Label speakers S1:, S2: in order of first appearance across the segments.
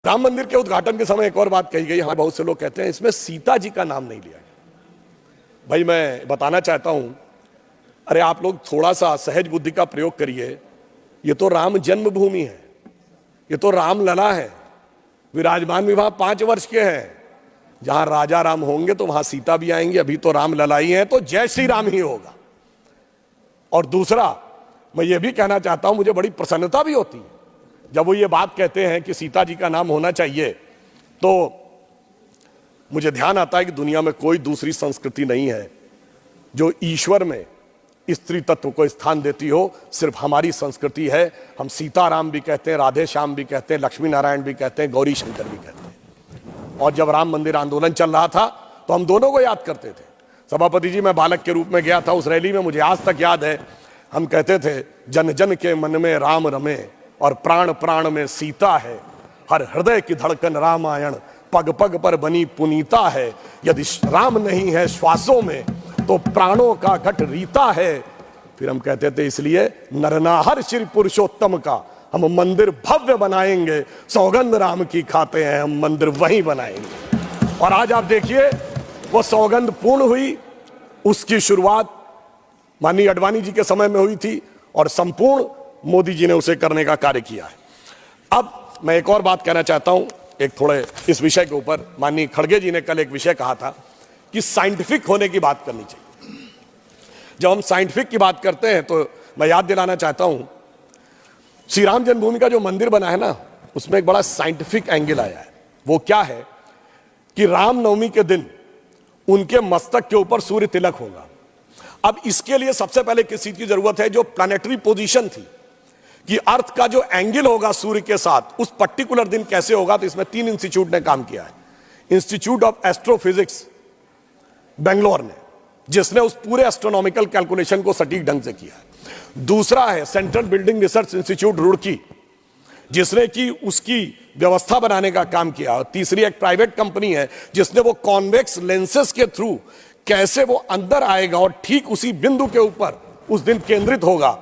S1: राम मंदिर के उद्घाटन के समय एक और बात कही गई। हाँ, बहुत से लोग कहते हैं इसमें सीता जी का नाम नहीं लिया गया। भाई मैं बताना चाहता हूं, अरे आप लोग थोड़ा सा सहज बुद्धि का प्रयोग करिए। ये तो राम जन्मभूमि है, ये तो रामलला है। विराजमान भी वहां 5 वर्ष के हैं। जहां राजा राम होंगे तो वहां सीता भी आएंगी। अभी तो रामलला ही है, तो जय श्री राम ही होगा। और दूसरा, मैं ये भी कहना चाहता हूं, मुझे बड़ी प्रसन्नता भी होती है जब वो ये बात कहते हैं कि सीता जी का नाम होना चाहिए, तो मुझे ध्यान आता है कि दुनिया में कोई दूसरी संस्कृति नहीं है जो ईश्वर में स्त्री तत्व को स्थान देती हो। सिर्फ हमारी संस्कृति है। हम सीताराम भी कहते हैं, राधे श्याम भी कहते हैं, लक्ष्मी नारायण भी कहते हैं, गौरी शंकर भी कहते हैं। और जब राम मंदिर आंदोलन चल रहा था तो हम दोनों को याद करते थे। सभापति जी, मैं बालक के रूप में गया था उस रैली में, मुझे आज तक याद है। हम कहते थे, जन जन के मन में राम रमे और प्राण प्राण में सीता है। हर हृदय की धड़कन रामायण, पग पग पर बनी पुनीता है। यदि राम नहीं है श्वासों में तो प्राणों का घट रीता है। फिर हम कहते थे, इसलिए नरनाहर श्री पुरुषोत्तम का हम मंदिर भव्य बनाएंगे। सौगंध राम की खाते हैं, हम मंदिर वहीं बनाएंगे। और आज आप देखिए, वो सौगंध पूर्ण हुई। उसकी शुरुआत माननीय अडवाणी जी के समय में हुई थी और संपूर्ण मोदी जी ने उसे करने का कार्य किया है। अब मैं एक और बात कहना चाहता हूं, एक थोड़े इस विषय के ऊपर। माननीय खड़गे जी ने कल एक विषय कहा था कि साइंटिफिक होने की बात करनी चाहिए। जब हम साइंटिफिक की बात करते हैं तो मैं याद दिलाना चाहता हूं, श्री राम जन्मभूमि का जो मंदिर बना है ना, उसमें एक बड़ा साइंटिफिक एंगल आया है। वो क्या है कि रामनवमी के दिन उनके मस्तक के ऊपर सूर्य तिलक होगा। अब इसके लिए सबसे पहले किस चीज की जरूरत है? जो प्लैनेटरी पोजीशन थी कि अर्थ का जो एंगल होगा सूर्य के साथ, उस पर्टिकुलर दिन कैसे होगा। तो इसमें 3 इंस्टीट्यूट ने काम किया है। इंस्टीट्यूट ऑफ एस्ट्रोफिजिक्स बेंगलोर ने, जिसने उस पूरे एस्ट्रोनॉमिकल कैलकुलेशन को सटीक ढंग से किया है। दूसरा है central building research institute Roorkee, जिसने की उसकी व्यवस्था बनाने का काम किया। और तीसरी एक प्राइवेट कंपनी है जिसने वो कॉन्वेक्स लेंसेज के थ्रू कैसे वो अंदर आएगा और ठीक उसी बिंदु के ऊपर उस दिन केंद्रित होगा,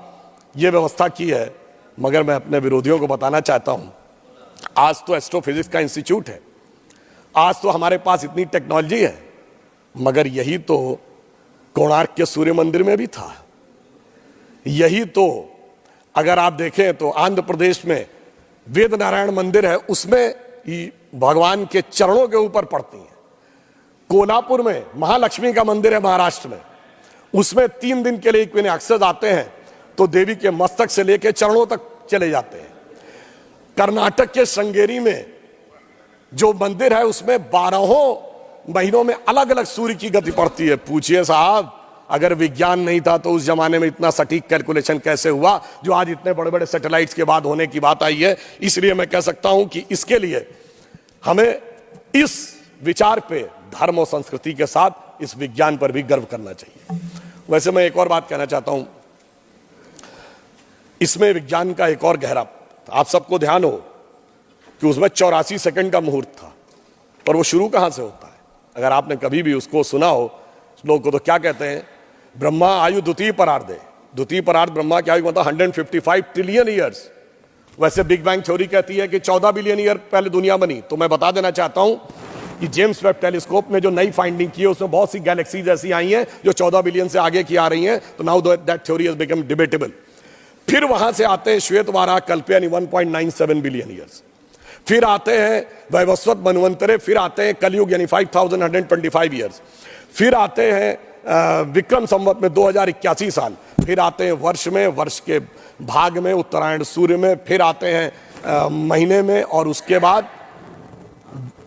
S1: ये व्यवस्था की है। मगर मैं अपने विरोधियों को बताना चाहता हूं, आज तो एस्ट्रोफिजिक्स का इंस्टीट्यूट है, आज तो हमारे पास इतनी टेक्नोलॉजी है, मगर यही तो कोणार्क के सूर्य मंदिर में भी था। यही तो अगर आप देखें तो आंध्र प्रदेश में वेद नारायण मंदिर है, उसमें भगवान के चरणों के ऊपर पड़ती हैं। कोल्हापुर में महालक्ष्मी का मंदिर है महाराष्ट्र में, उसमें 3 दिन के लिए इक्विनॉक्सेस आते हैं तो देवी के मस्तक से लेकर चरणों तक चले जाते हैं। कर्नाटक के श्रृंगेरी में जो मंदिर है उसमें 12 महीनों में अलग अलग सूर्य की गति पड़ती है। पूछिए साहब, अगर विज्ञान नहीं था तो उस जमाने में इतना सटीक कैलकुलेशन कैसे हुआ जो आज इतने बड़े बड़े सैटेलाइट्स के बाद होने की बात आई है। इसलिए मैं कह सकता हूं कि इसके लिए हमें इस विचार पे धर्म और संस्कृति के साथ इस विज्ञान पर भी गर्व करना चाहिए। वैसे मैं एक और बात कहना चाहता हूं, इसमें विज्ञान का एक और गहरा, आप सबको ध्यान हो कि उसमें 84 सेकंड का मुहूर्त था। पर वो शुरू कहां से होता है? अगर आपने कभी भी उसको सुना हो, लोग को तो क्या कहते हैं, ब्रह्मा आयु द्वितीय परार्धे। द्वितीय परार्ध ब्रह्मा की आयु मतलब 155 ट्रिलियन ईयर्स। वैसे बिग बैंग थ्योरी कहती है कि 14 बिलियन ईयर पहले दुनिया बनी। तो मैं बता देना चाहता हूं कि जेम्स वेब टेलीस्कोप ने जो नई फाइंडिंग की है उसमें बहुत सी गैलेक्सीज ऐसी आई हैं जो 14 बिलियन से आगे की आ रही हैं। तो now that theory has become debatable. फिर वहां से आते हैं श्वेत वाराह कल्प यानी 1.97 बिलियन ईयर्स। फिर आते हैं वैवस्वत मनवंतरे, फिर आते हैं कलयुग यानी 5125 ईयर्स। फिर आते हैं विक्रम संवत में 2081 साल। फिर आते हैं वर्ष में, वर्ष के भाग में, उत्तरायण सूर्य में। फिर आते हैं महीने में, और उसके बाद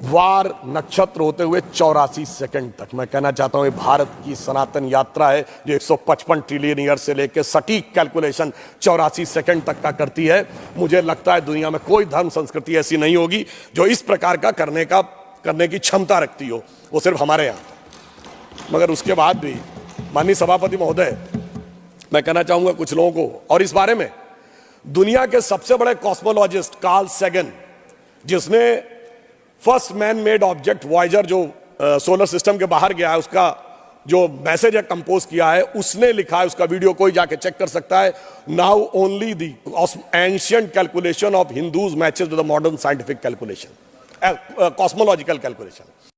S1: वार नक्षत्र होते हुए 84 सेकंड तक। मैं कहना चाहता हूं ये भारत की सनातन यात्रा है जो 155 ट्रिलियन ईयर से लेकर सटीक कैलकुलेशन 84 सेकंड तक का करती है। मुझे लगता है दुनिया में कोई धर्म संस्कृति ऐसी नहीं होगी जो इस प्रकार का करने की क्षमता रखती हो। वो सिर्फ हमारे यहां। मगर उसके बाद भी माननीय सभापति महोदय, मैं कहना चाहूंगा कुछ लोगों को, और इस बारे में दुनिया के सबसे बड़े कॉस्मोलॉजिस्ट कार्ल सैगन, जिसने first man made object Voyager जो सोलर सिस्टम के बाहर गया है उसका जो मैसेज है कंपोज किया है उसने लिखा है, उसका वीडियो कोई जाके चेक कर सकता है। Now only the ancient calculation of Hindus matches with the modern scientific calculation, cosmological calculation.